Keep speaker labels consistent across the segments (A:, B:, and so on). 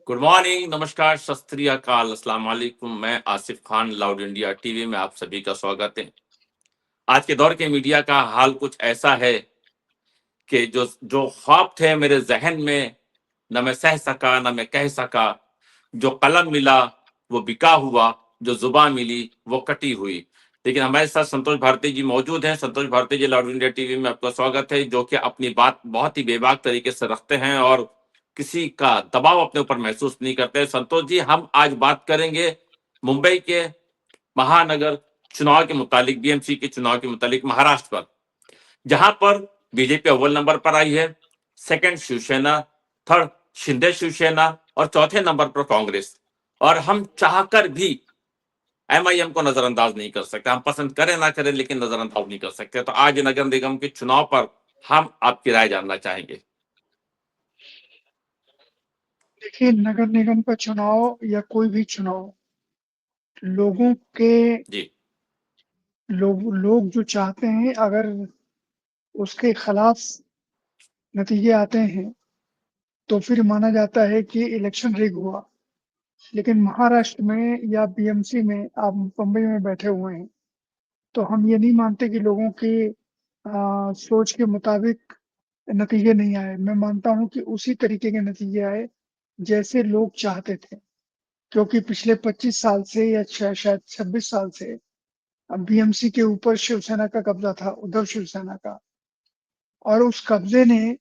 A: Good morning, नमस्कार, सत श्री अकाल, अस्सलाम वालेकुम। मैं Asif Khan, loud India TV में आप सभी का स्वागत है। आज के दौर के मीडिया का हाल कुछ ऐसा है कि जो जो ख्वाब थे मेरे ज़हन में, न मैं सह सका, न मैं कह सका। जो कलम मिला, वो बिका हुआ, जो ज़ुबान मिली, वो कटी हुई। लेकिन हमारे साथ संतोष भारती जी मौजूद हैं। संतोष भारती जी, लाउड इंडिया टीवी में आपका स्वागत है, जो कि अपनी बात बहुत ही बेबाक तरीके से रखते हैं और किसी का दबाव अपने ऊपर महसूस नहीं करते। संतोष जी, हम आज बात करेंगे मुंबई के महानगर चुनाव के मुतालिक, बीएमसी के चुनाव के मुतालिक महाराष्ट्र पर, जहां पर बीजेपी अव्वल नंबर पर आई है, सेकंड शिवसेना, थर्ड शिंदे शिवसेना और चौथे नंबर पर कांग्रेस। और हम चाहकर भी एमआईएम को नजरअंदाज नहीं कर सकते। हम पसंद करें ना करें, लेकिन नजरअंदाज नहीं कर सकते। तो आज नगर निगम के चुनाव पर हम आपकी राय जानना चाहेंगे।
B: देखिए, नगर निगम का चुनाव या कोई भी चुनाव लोगों के
A: जी।
B: लोग जो चाहते हैं, अगर उसके खिलाफ नतीजे आते हैं, तो फिर माना जाता है कि इलेक्शन रिग हुआ। लेकिन महाराष्ट्र में या बीएमसी में आप बम्बई में बैठे हुए हैं, तो हम ये नहीं मानते कि लोगों की सोच के मुताबिक नतीजे नहीं आए। मैं मानता हूँ कि उसी तरीके के नतीजे आए, जैसे लोग चाहते थे। क्योंकि पिछले 25 साल से या शायद 26 साल से बीएमसी के ऊपर शिवसेना का कब्जा था, उद्धव शिवसेना का। और उस कब्जे ने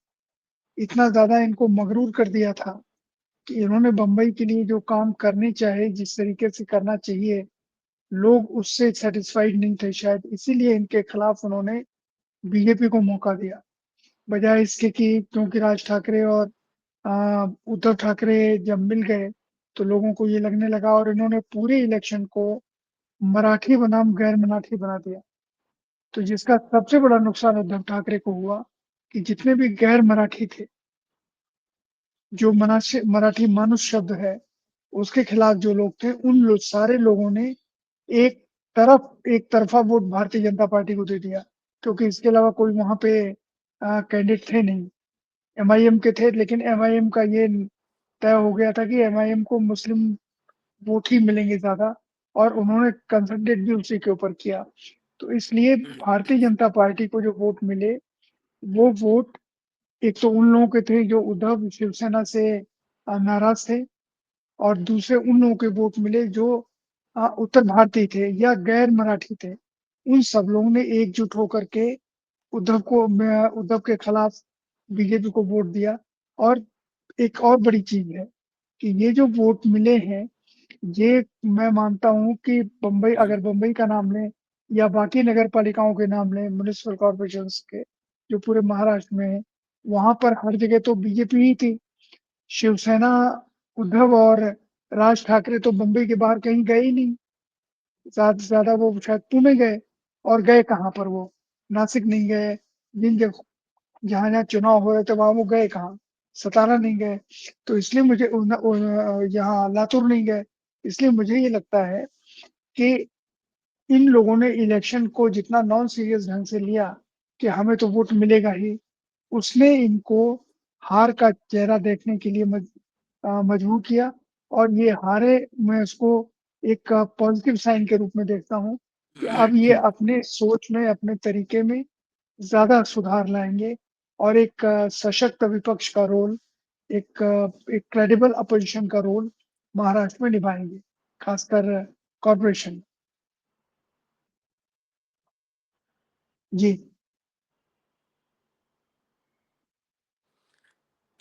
B: इतना ज़्यादा इनको मगरूर कर दिया था कि इन्होंने बम्बई के लिए जो काम करने चाहे, जिस तरीके से करना चाहिए, लोग उससे सैटिस्फाइड नहीं थे शायद, इसीलिए इनके खिलाफ उन्होंने बीजेपी को मौका दिया। बजाय इसके कि क्योंकि राज ठाकरे और उद्धव ठाकरे जब मिल गए, तो लोगों को ये लगने लगा और इन्होंने पूरे इलेक्शन को मराठी बनाम गैर मराठी बना दिया। तो जिसका सबसे बड़ा नुकसान उद्धव ठाकरे को हुआ कि जितने भी गैर मराठी थे, जो मराठी मानुष शब्द है, उसके खिलाफ जो लोग थे, सारे लोगों ने एक एक तरफा वोट भारतीय जनता पार्टी को दे दिया, क्योंकि इसके अलावा कोई वहां पे कैंडिडेट थे नहीं। एमआईएम के थे, लेकिन एमआईएम का ये तय हो गया था कि एमआईएम को मुस्लिम वोट ही मिलेंगे ज्यादा, और उन्होंने कंसंट्रेट भी उसी के ऊपर किया। तो इसलिए भारतीय जनता पार्टी को जो वोट मिले, वो वोट एक तो उन लोगों के थे जो उद्धव शिवसेना से नाराज थे, और दूसरे उन लोगों के वोट मिले जो उत्तर भारतीय थे या गैर मराठी थे। उन सब लोगों ने एकजुट होकर के उद्धव के खिलाफ बीजेपी को वोट दिया। और एक और बड़ी चीज है कि ये जो वोट मिले हैं, ये मैं मानता हूँ कि अगर बम्बई का नाम लें या बाकी नगर पालिकाओं के नाम लें, म्युनिसिपल कॉर्पोरेशन के जो पूरे महाराष्ट्र में है, वहां पर हर जगह तो बीजेपी ही थी। शिवसेना, उद्धव और राज ठाकरे तो बम्बई के बाहर कहीं गए ही नहीं। ज्यादा से ज्यादा वो शायद पुणे गए, और गए कहाँ पर वो? नासिक नहीं गए। जिन जगह जहाँ जहाँ चुनाव हो रहे थे, वहां वो गए कहाँ? सतारा नहीं गए। तो इसलिए यहाँ लातूर नहीं गए। इसलिए मुझे ये लगता है कि इन लोगों ने इलेक्शन को जितना नॉन सीरियस ढंग से लिया कि हमें तो वोट मिलेगा ही, उसने इनको हार का चेहरा देखने के लिए मजबूर किया। और ये हारे, मैं उसको एक पॉजिटिव साइन के रूप में देखता हूँ कि अब ये अपने सोच में, अपने तरीके में ज्यादा सुधार लाएंगे, और एक सशक्त विपक्ष का रोल, एक क्रेडिबल अपोजिशन का रोल महाराष्ट्र में निभाएंगे, खासकर कॉरपोरेशन। जी।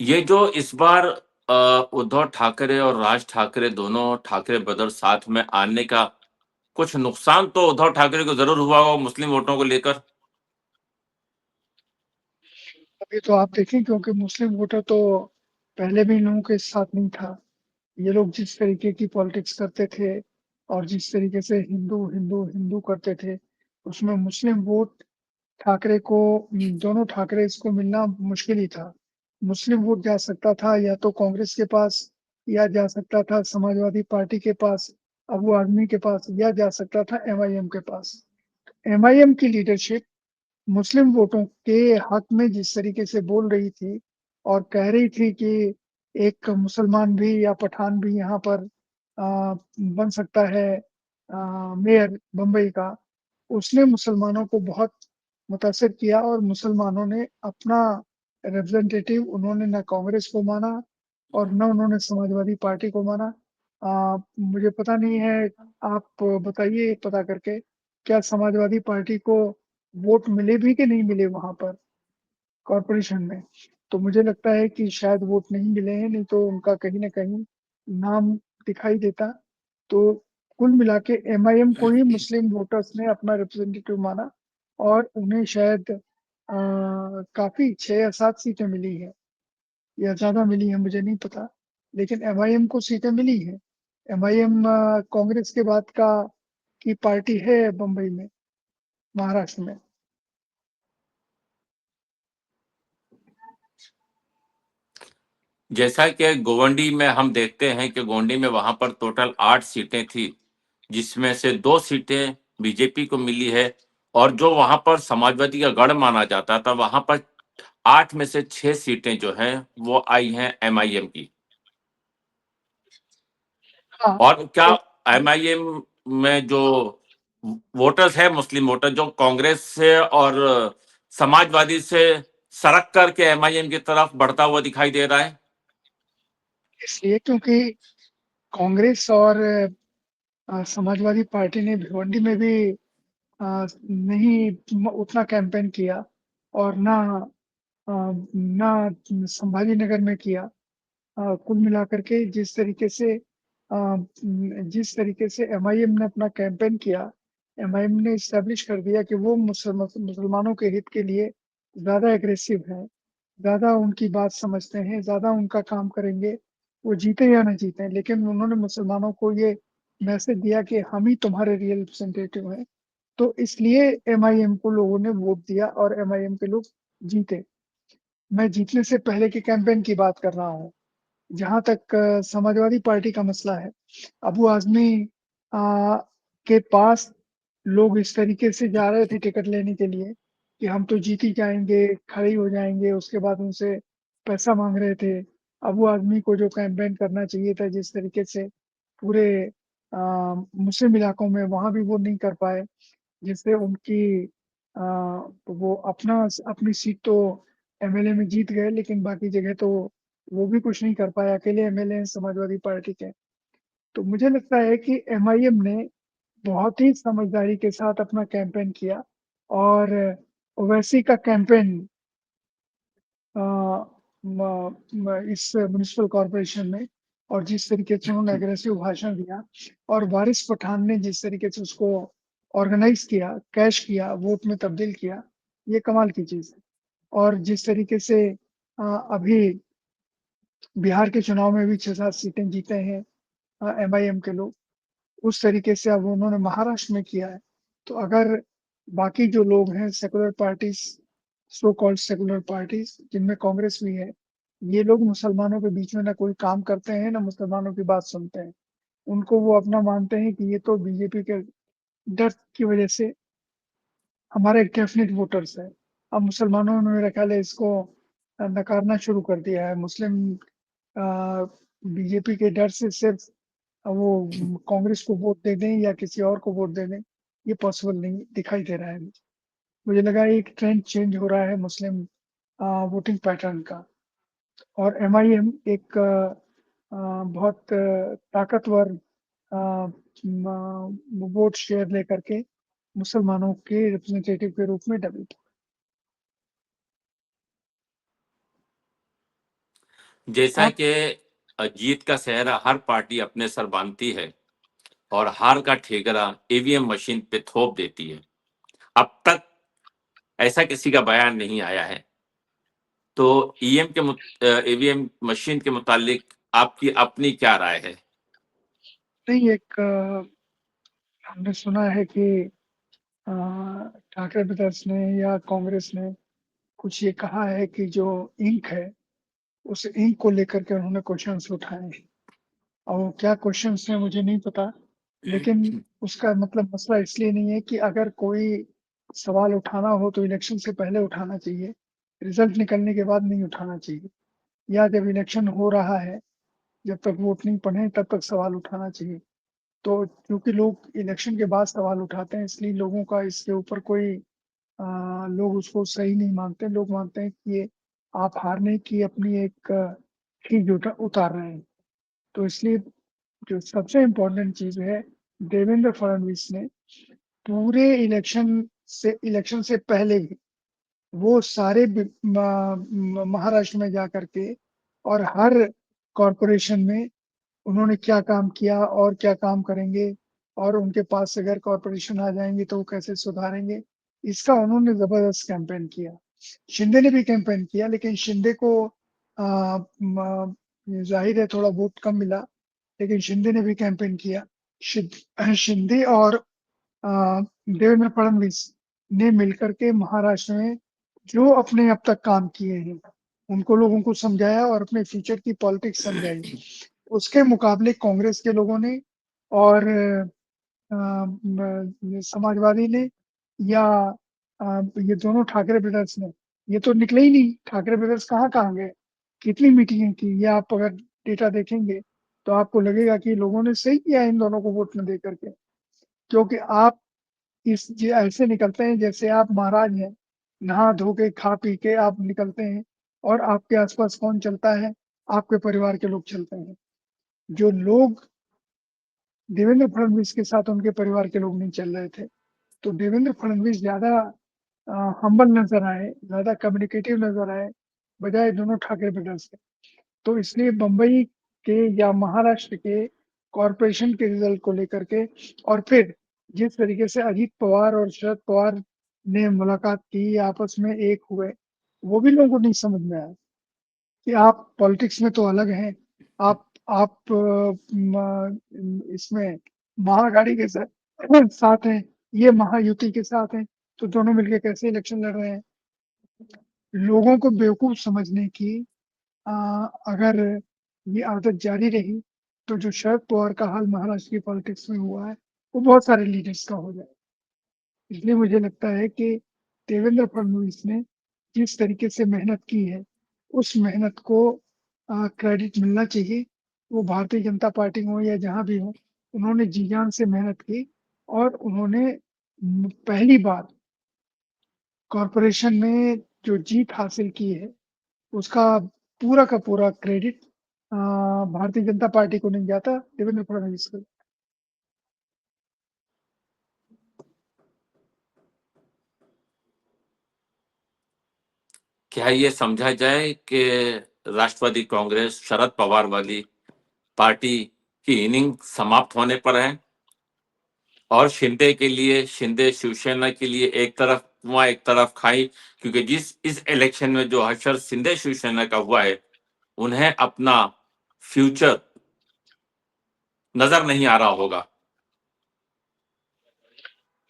A: ये जो इस बार उद्धव ठाकरे और राज ठाकरे, दोनों ठाकरे ब्रदर्स साथ में आने का कुछ नुकसान तो उद्धव ठाकरे को जरूर हुआ होगा मुस्लिम वोटों को लेकर।
B: अभी तो आप देखें, क्योंकि मुस्लिम वोटर तो पहले भी इन लोगों के साथ नहीं था। ये लोग जिस तरीके की पॉलिटिक्स करते थे और जिस तरीके से हिंदू हिंदू हिंदू करते थे, उसमें मुस्लिम वोट ठाकरे को, दोनों ठाकरे इसको मिलना मुश्किल ही था। मुस्लिम वोट जा सकता था या तो कांग्रेस के पास, या जा सकता था समाजवादी पार्टी के पास, अबू आदमी के पास, या जा सकता था एमआईएम के पास। एमआईएम की लीडरशिप मुस्लिम वोटों के हक में जिस तरीके से बोल रही थी और कह रही थी कि एक मुसलमान भी या पठान भी यहाँ पर बन सकता है मेयर बम्बई का। उसने मुसलमानों को बहुत मुतासिर किया और मुसलमानों ने अपना रिप्रेजेंटेटिव उन्होंने ना कांग्रेस को माना और ना उन्होंने समाजवादी पार्टी को माना। मुझे पता नहीं है, आप बताइए पता करके, क्या समाजवादी पार्टी को वोट मिले भी कि नहीं मिले वहाँ पर कॉर्पोरेशन में? तो मुझे लगता है कि शायद वोट नहीं मिले हैं, नहीं तो उनका कहीं न कहीं नाम दिखाई देता। तो कुल मिला के एमआईएम को ही मुस्लिम वोटर्स ने अपना रिप्रेजेंटेटिव माना और उन्हें शायद काफ़ी 6 या 7 सीटें मिली हैं या ज़्यादा मिली हैं, मुझे नहीं पता। लेकिन एमआईएम को सीटें मिली हैं। एमआईएम कांग्रेस के बाद का की पार्टी है बम्बई में, महाराष्ट्र में।
A: जैसा कि गोवंडी में हम देखते हैं कि गोवंडी में वहां पर टोटल 8 सीटें थी, जिसमें से 2 सीटें बीजेपी को मिली है। और जो वहां पर समाजवादी का गढ़ माना जाता था, वहां पर 8 में से 6 सीटें जो हैं वो आई हैं एमआईएम की।
B: हाँ,
A: और क्या
B: तो
A: एमआईएम में जो वोटर्स है, मुस्लिम वोटर, जो कांग्रेस से और समाजवादी से सरक करके एमआईएम की तरफ बढ़ता हुआ दिखाई दे रहा है?
B: इसलिए क्योंकि कांग्रेस और समाजवादी पार्टी ने भिवंडी में भी नहीं उतना कैंपेन किया और ना संभाजी नगर में किया। कुल मिलाकर के जिस तरीके से एमआईएम ने अपना कैंपेन किया, एमआईएम ने इस्टेब्लिश कर दिया कि वो मुसलमानों के हित के लिए ज़्यादा एग्रेसिव है, ज़्यादा उनकी बात समझते हैं, ज़्यादा उनका काम करेंगे, वो जीते या ना जीते। लेकिन उन्होंने मुसलमानों को ये मैसेज दिया कि हम ही तुम्हारे रियल रिप्रेजेंटेटिव हैं। तो इसलिए एमआईएम को लोगों ने वोट दिया और एमआईएम के लोग जीते। मैं जीतने से पहले के कैंपेन की बात कर रहा हूँ। जहाँ तक समाजवादी पार्टी का मसला है, अबू आज़मी के पास लोग इस तरीके से जा रहे थे टिकट लेने के लिए कि हम तो जीत ही जाएँगे, खड़े ही हो जाएँगे, उसके बाद उनसे पैसा माँग रहे थे। अबू आज़मी को जो कैंपेन करना चाहिए था जिस तरीके से पूरे मुस्लिम इलाकों में, वहाँ भी वो नहीं कर पाए, जिससे वो अपनी सीट तो एमएलए में जीत गए, लेकिन बाकी जगह तो वो भी कुछ नहीं कर पाए, अकेले एमएलए हैं समाजवादी पार्टी के। तो मुझे लगता है कि एमआईएम ने बहुत ही समझदारी के साथ अपना कैंपेन किया और ओवैसी का कैंपेन अ, म म इस म्युनिसिपल कॉर्पोरेशन में और जिस तरीके से उन्होंने एग्रेसिव भाषण दिया और वारिस पठान ने जिस तरीके से उसको ऑर्गेनाइज़ किया, कैश किया, वोट में तब्दील किया, ये कमाल की चीज़ है। और जिस तरीके से अभी बिहार के चुनाव में भी 6-7 सीटें जीते हैं एमआईएम के लोग, उस तरीके से अब उन्होंने महाराष्ट्र में किया है। तो अगर बाकी जो लोग हैं secular parties, so called secular parties जिनमें कांग्रेस भी है, ये लोग मुसलमानों के बीच में ना कोई काम करते हैं, ना मुसलमानों की बात सुनते हैं। उनको वो अपना मानते हैं कि ये तो बीजेपी के डर की वजह से हमारे डेफ़िनिट वोटर्स हैं। अब मुसलमानों ने मेरा ख़्याल है इसको नकारना शुरू कर दिया है। मुस्लिम बीजेपी के डर से सिर्फ़ वो कांग्रेस को वोट दे दें या किसी और को वोट दे दें, ये पॉसिबल नहीं दिखाई दे रहा है मुझे। मुझे लगा एक ट्रेंड चेंज हो रहा है मुस्लिम वोटिंग पैटर्न का और एमआईएम एक बहुत ताकतवर वोट शेयर लेकर के मुसलमानों के रिप्रेजेंटेटिव के रूप में डेवलप।
A: जैसा
B: आप
A: कि जीत का सेहरा हर पार्टी अपने सर बांधती है और हार का ठेकरा ईवीएम मशीन पे थोप देती है, अब तक ऐसा किसी का बयान नहीं आया है। तो ईवीएम मशीन के मुतालिक आपकी अपनी क्या राय है?
B: नहीं एक हमने सुना है कि ठाकरे ब्रदर्स ने या कांग्रेस ने कुछ ये कहा है कि जो इंक है, उस इंक को लेकर के उन्होंने क्वेश्चन्स उठाए हैं। और वो क्या क्वेश्चन्स हैं मुझे नहीं पता, लेकिन उसका मतलब मसला इसलिए नहीं है कि अगर कोई सवाल उठाना हो तो इलेक्शन से पहले उठाना चाहिए, रिज़ल्ट निकलने के बाद नहीं उठाना चाहिए। या जब इलेक्शन हो रहा है, जब तक वोट नहीं पड़े तब तक सवाल उठाना चाहिए। तो क्योंकि लोग इलेक्शन के बाद सवाल उठाते हैं, इसलिए लोगों का इसके ऊपर कोई लोग उसको सही नहीं मानते। लोग मानते हैं कि ये आप हारने की अपनी एक चीज़ उतार रहे हैं। तो इसलिए जो सबसे इम्पोर्टेंट चीज़ है, देवेंद्र फडणवीस ने पूरे इलेक्शन से पहले ही वो सारे महाराष्ट्र में जा करके और हर कॉरपोरेशन में उन्होंने क्या काम किया और क्या काम करेंगे और उनके पास अगर कॉरपोरेशन आ जाएंगे तो वो कैसे सुधारेंगे, इसका उन्होंने जबरदस्त कैंपेन किया। शिंदे ने भी कैंपेन किया, लेकिन शिंदे को जाहिर है थोड़ा वोट कम मिला, लेकिन शिंदे ने भी कैंपेन किया। शिंदे और देवेंद्र फडणवीस ने मिलकर के महाराष्ट्र में जो अपने अब तक काम किए हैं, उनको लोगों को समझाया और अपने फ्यूचर की पॉलिटिक्स समझाई। उसके मुकाबले कांग्रेस के लोगों ने और ये समाजवादी ने या ये दोनों ठाकरे ब्रदर्स ने, ये तो निकले ही नहीं। ठाकरे ब्रदर्स कहाँ गए? कितनी मीटिंगें की, ये आप अगर डेटा देखेंगे तो आपको लगेगा कि लोगों ने सही किया इन दोनों को वोट न दे करके। क्योंकि आप ऐसे निकलते हैं जैसे आप महाराज हैं, नहा धो के खा पी के आप निकलते हैं और आपके आसपास कौन चलता है? आपके परिवार के लोग चलते हैं। जो लोग देवेंद्र फडणवीस के साथ उनके परिवार के लोग नहीं चल रहे थे। तो देवेंद्र फडणवीस ज़्यादा हम्बल नज़र आए, ज़्यादा कम्युनिकेटिव नज़र आए, बजाय दोनों ठाकरे ब्रदर्स के। तो इसलिए बम्बई के या महाराष्ट्र के कॉरपोरेशन के रिजल्ट को लेकर के और फिर जिस तरीके से अजीत पवार और शरद पवार ने मुलाकात की, आपस में एक हुए, वो भी लोगों को नहीं समझ में आया कि आप पॉलिटिक्स में तो अलग हैं। आप इसमें महाअघाड़ी के साथ हैं, ये महायुति के साथ हैं, तो दोनों मिलके कैसे इलेक्शन लड़ रहे हैं? लोगों को बेवकूफ समझने की अ, अगर ये आदत जारी रही, तो जो शरद पवार का हाल महाराष्ट्र की पॉलिटिक्स में हुआ है, वो बहुत सारे लीडर्स का हो जाए। इसलिए मुझे लगता है कि देवेंद्र फडणवीस ने जिस तरीके से मेहनत की है, उस मेहनत को क्रेडिट मिलना चाहिए। वो भारतीय जनता पार्टी में हो या जहाँ भी हो, उन्होंने जी जान से मेहनत की और उन्होंने पहली बार कॉरपोरेशन में जो जीत हासिल की है, उसका पूरा का पूरा क्रेडिट भारतीय जनता पार्टी को नहीं जाता, देवेंद्र फडणवीस को।
A: क्या ये समझा जाए कि राष्ट्रवादी कांग्रेस शरद पवार वाली पार्टी की इनिंग समाप्त होने पर है और शिंदे के लिए, शिंदे शिवसेना के लिए एक तरफ कुआं एक तरफ खाई, क्योंकि जिस इस इलेक्शन में जो हर्षद शिंदे शिवसेना का हुआ है, उन्हें अपना फ्यूचर नजर नहीं आ रहा होगा।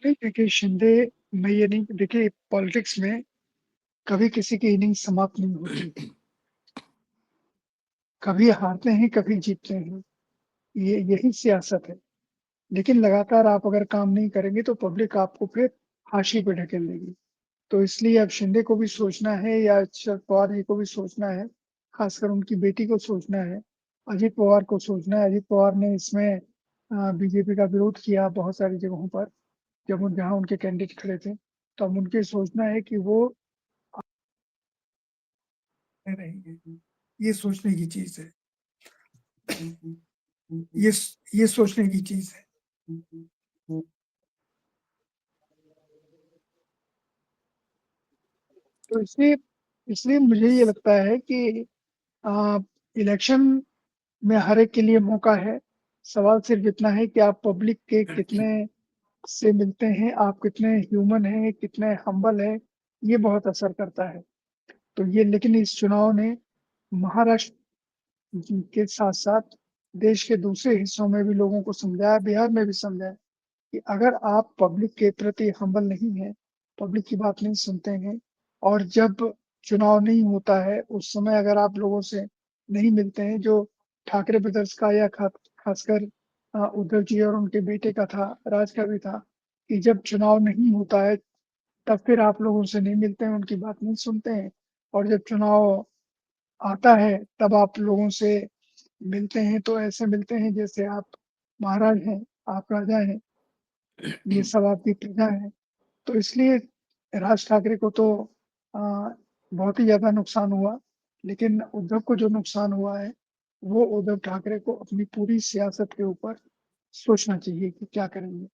B: नहीं, देखिए शिंदे, मैं ये नहीं, देखिए पॉलिटिक्स में कभी किसी की इनिंग समाप्त नहीं होती। कभी हारते हैं, कभी जीतते हैं। ये यही सियासत है। लेकिन लगातार आप अगर काम नहीं करेंगे तो पब्लिक आपको फिर हाशिए पे ढकेल देगी। तो इसलिए अब शिंदे को भी सोचना है या शरद पवार जी को भी सोचना है, खासकर उनकी बेटी को सोचना है, अजित पवार को सोचना है। अजित पवार ने इसमें बीजेपी का विरोध किया बहुत सारी जगहों पर, जब जहाँ उनके कैंडिडेट खड़े थे। तो अब उनके सोचना है कि वो रहेंगे। ये सोचने की चीज है। ये ये सोचने की चीज है। तो इसलिए इसलिए मुझे ये लगता है कि आ, इलेक्शन में हर एक के लिए मौका है। सवाल सिर्फ इतना है कि आप पब्लिक के कितने से मिलते हैं, आप कितने ह्यूमन हैं, कितने हम्बल हैं, ये बहुत असर करता है। तो ये, लेकिन इस चुनाव ने महाराष्ट्र के साथ-साथ देश के दूसरे हिस्सों में भी लोगों को समझाया, बिहार में भी समझाया कि अगर आप पब्लिक के प्रति हम्बल नहीं हैं, पब्लिक की बात नहीं सुनते हैं और जब चुनाव नहीं होता है, उस समय अगर आप लोगों से नहीं मिलते हैं, जो ठाकरे ब्रदर्स का या खासकर उद्धव जी और उनके बेटे का था, राज का भी था, कि जब चुनाव नहीं होता है, तब फिर आप लोगों से नहीं मिलते हैं, उनकी बात नहीं सुनते हैं और जब चुनाव आता है तब आप लोगों से मिलते हैं तो ऐसे मिलते हैं जैसे आप महाराज हैं, आप राजा हैं, ये सब आपकी प्रजा है। तो इसलिए राज ठाकरे को तो अ, बहुत ही ज़्यादा नुकसान हुआ, लेकिन उद्धव को जो नुकसान हुआ है, वो उद्धव ठाकरे को अपनी पूरी सियासत के ऊपर सोचना चाहिए कि क्या करेंगे।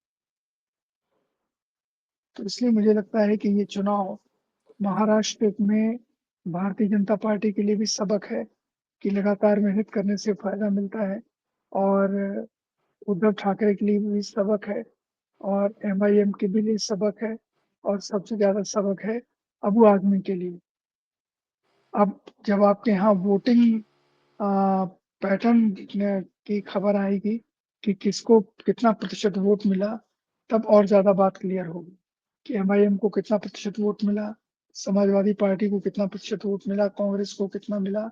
B: तो इसलिए मुझे लगता है कि ये चुनाव महाराष्ट्र में भारतीय जनता पार्टी के लिए भी सबक है कि लगातार मेहनत करने से फ़ायदा मिलता है और उद्धव ठाकरे के लिए भी सबक है और एमआईएम के भी लिए सबक है और सबसे ज़्यादा सबक है अबू आज़मी के लिए। अब जब आपके यहाँ वोटिंग अ, पैटर्न की खबर आएगी कि किसको कितना प्रतिशत वोट मिला, तब और ज़्यादा बात क्लियर होगी कि एमआईएम को कितना प्रतिशत वोट मिला, समाजवादी पार्टी को कितना प्रतिशत वोट मिला, कांग्रेस को कितना मिला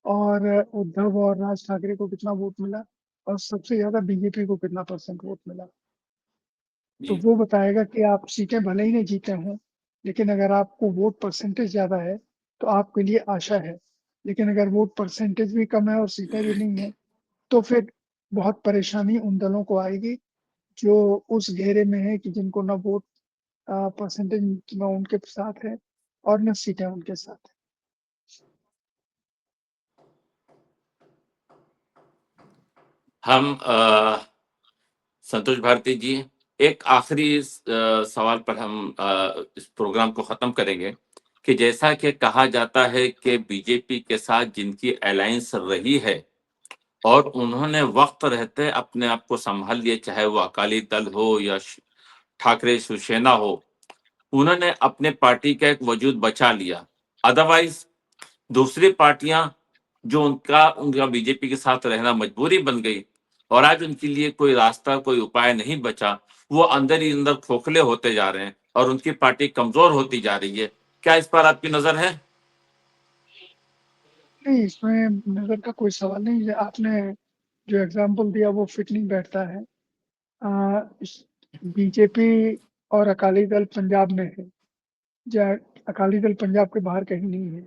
B: और उद्धव और राज ठाकरे को कितना वोट मिला और सबसे ज़्यादा बीजेपी को कितना परसेंट वोट मिला। तो
A: जी
B: वो बताएगा कि आप सीटें भले ही नहीं जीते हों, लेकिन अगर आपको वोट परसेंटेज ज़्यादा है, तो आपके लिए आशा है। लेकिन अगर वोट परसेंटेज भी कम है और सीटें भी नहीं हैं, तो फिर बहुत परेशानी उन दलों को आएगी, जो उस घेरे में है कि जिनको ना वोट परसेंटेज में उनके साथ है और ना सीटें उनके साथ है।
A: हम संतोष भारती जी, एक आखिरी सवाल पर हम इस प्रोग्राम को खत्म करेंगे कि जैसा कि कहा जाता है कि बीजेपी के साथ जिनकी अलायंस रही है और उन्होंने वक्त रहते अपने आप को संभाल लिया, चाहे वो अकाली दल हो या ठाकरे शिवसेना हो, उन्होंने अपने पार्टी का एक वजूद बचा लिया। अदरवाइज दूसरी पार्टियां जो उनका उनका बीजेपी के साथ रहना मजबूरी बन गई और आज उनके लिए कोई रास्ता कोई उपाय नहीं बचा, वो अंदर ही अंदर खोखले होते जा रहे हैं और उनकी पार्टी कमजोर होती जा रही है। क्या इस पर आपकी नजर है?
B: नहीं, इसमें नज़र का कोई सवाल नहीं है। आपने जो एग्ज़ाम्पल दिया वो फिट नहीं बैठता है। इस बीजेपी और अकाली दल पंजाब में है, या अकाली दल पंजाब के बाहर कहीं नहीं है।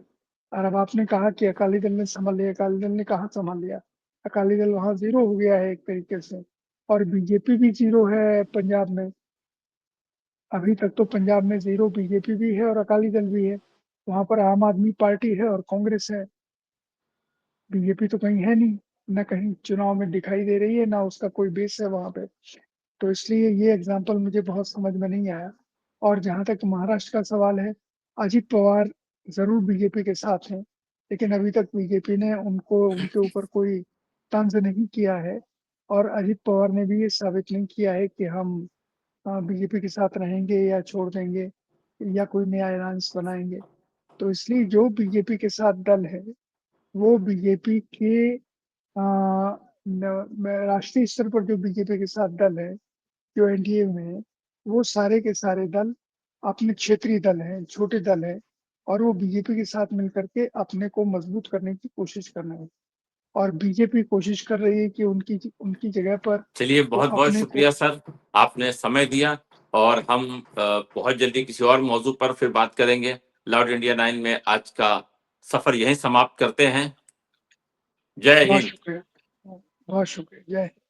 B: और अब आपने कहा कि अकाली दल ने संभाल लिया, अकाली दल ने कहाँ संभाल लिया? अकाली दल वहाँ ज़ीरो हो गया है एक तरीके से और बीजेपी भी ज़ीरो है पंजाब में। अभी तक तो पंजाब में ज़ीरो बीजेपी भी है और अकाली दल भी है। वहाँ पर आम आदमी पार्टी है और कांग्रेस है। बीजेपी तो कहीं है नहीं, ना कहीं चुनाव में दिखाई दे रही है, ना उसका कोई बेस है वहाँ पे। तो इसलिए ये एग्ज़ाम्पल मुझे बहुत समझ में नहीं आया। और जहाँ तक महाराष्ट्र का सवाल है, अजित पवार ज़रूर बीजेपी के साथ हैं, लेकिन अभी तक बीजेपी ने उनको उनके ऊपर कोई तंज़ नहीं किया है और अजित पवार ने भी ये साबित नहीं किया है कि हम बीजेपी के साथ रहेंगे या छोड़ देंगे या कोई नया अलायंस बनाएँगे। तो इसलिए जो बीजेपी के साथ दल है, वो बीजेपी के राष्ट्रीय स्तर पर जो बीजेपी के साथ दल है, जो एनडीए में है, वो सारे के सारे दल अपने क्षेत्रीय दल हैं, छोटे दल हैं और वो बीजेपी के साथ मिलकर के अपने को मजबूत करने की कोशिश कर रहे हैं और बीजेपी कोशिश कर रही है कि उनकी उनकी जगह पर
A: चलिए,
B: वो
A: बहुत बहुत
B: अपने को
A: शुक्रिया सर, आपने समय दिया और हम बहुत जल्दी किसी और मौजू पर फिर बात करेंगे। लाउड इंडिया 9 में आज का सफर यहीं समाप्त करते हैं। जय
B: बहुत
A: हिंद।
B: शुक्रिया। बहुत शुक्रिया। जय हिंद।